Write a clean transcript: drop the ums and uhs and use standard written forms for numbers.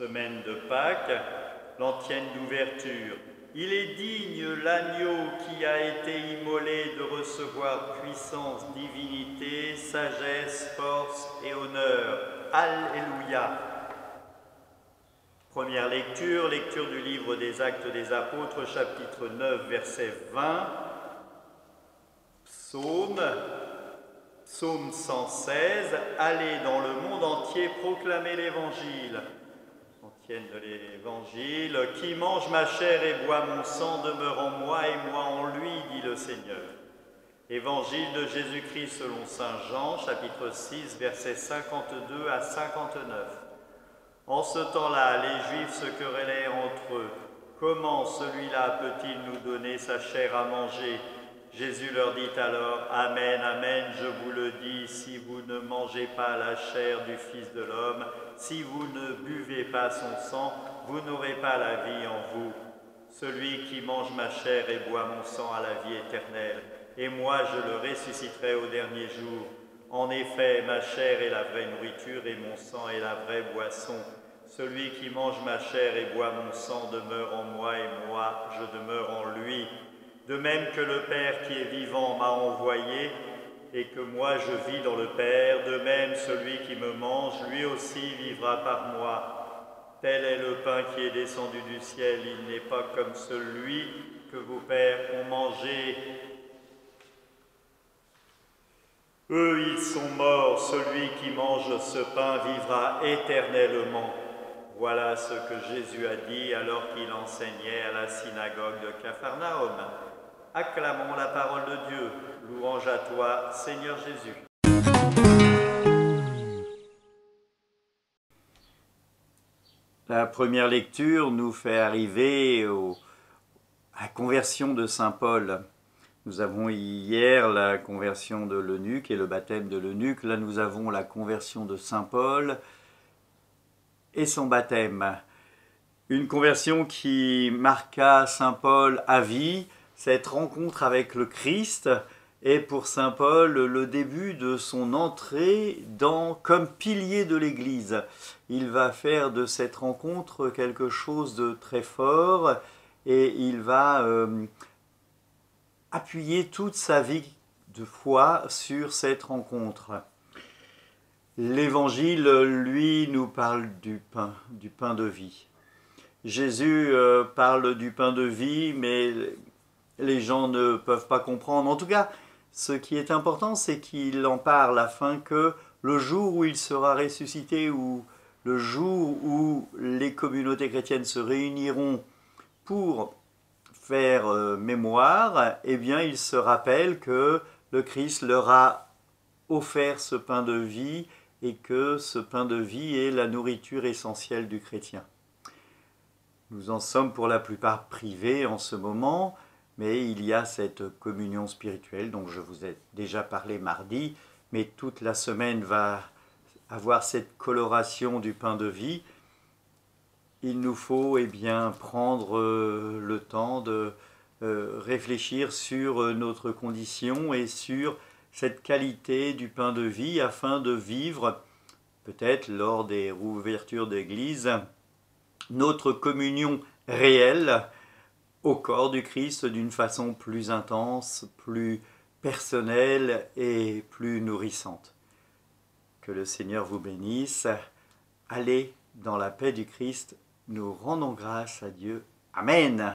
semaine de Pâques, l'antienne d'ouverture. Il est digne l'agneau qui a été immolé de recevoir puissance, divinité, sagesse, force et honneur. Alléluia. Première lecture, lecture du livre des Actes des Apôtres, chapitre 9, verset 20. Psaume 116, allez dans le monde entier proclamer l'évangile. Antienne de l'évangile, qui mange ma chair et boit mon sang demeure en moi et moi en lui, dit le Seigneur. Évangile de Jésus-Christ selon saint Jean, chapitre 6, versets 52 à 59. En ce temps-là, les Juifs se querellaient entre eux. Comment celui-là peut-il nous donner sa chair à manger ? Jésus leur dit alors, Amen, Amen, je vous le dis, si vous ne mangez pas la chair du Fils de l'homme, si vous ne buvez pas son sang, vous n'aurez pas la vie en vous. Celui qui mange ma chair et boit mon sang a la vie éternelle, et moi je le ressusciterai au dernier jour. En effet, ma chair est la vraie nourriture et mon sang est la vraie boisson. Celui qui mange ma chair et boit mon sang demeure en moi et moi je demeure en lui. De même que le Père qui est vivant m'a envoyé et que moi je vis dans le Père, de même celui qui me mange, lui aussi vivra par moi. Tel est le pain qui est descendu du ciel, il n'est pas comme celui que vos pères ont mangé. Eux, ils sont morts, celui qui mange ce pain vivra éternellement. Voilà ce que Jésus a dit alors qu'il enseignait à la synagogue de Capharnaüm. Acclamons la parole de Dieu. Louange à toi, Seigneur Jésus. La première lecture nous fait arriver à la conversion de saint Paul. Nous avons hier la conversion de l'eunuque et le baptême de l'eunuque. Là, nous avons la conversion de saint Paul et son baptême. Une conversion qui marqua saint Paul à vie. Cette rencontre avec le Christ est pour saint Paul le début de son entrée comme pilier de l'Église. Il va faire de cette rencontre quelque chose de très fort et il va appuyer toute sa vie de foi sur cette rencontre. L'Évangile, lui, nous parle du pain de vie. Jésus parle du pain de vie, mais les gens ne peuvent pas comprendre. En tout cas, ce qui est important, c'est qu'il en parle afin que le jour où il sera ressuscité ou le jour où les communautés chrétiennes se réuniront pour faire mémoire, eh bien, ils se rappellent que le Christ leur a offert ce pain de vie et que ce pain de vie est la nourriture essentielle du chrétien. Nous en sommes pour la plupart privés en ce moment, mais il y a cette communion spirituelle dont je vous ai déjà parlé mardi, mais toute la semaine va avoir cette coloration du pain de vie. Il nous faut prendre le temps de réfléchir sur notre condition et sur cette qualité du pain de vie afin de vivre, peut-être lors des rouvertures d'église, notre communion réelle au corps du Christ d'une façon plus intense, plus personnelle et plus nourrissante. Que le Seigneur vous bénisse. Allez dans la paix du Christ. Nous rendons grâce à Dieu. Amen.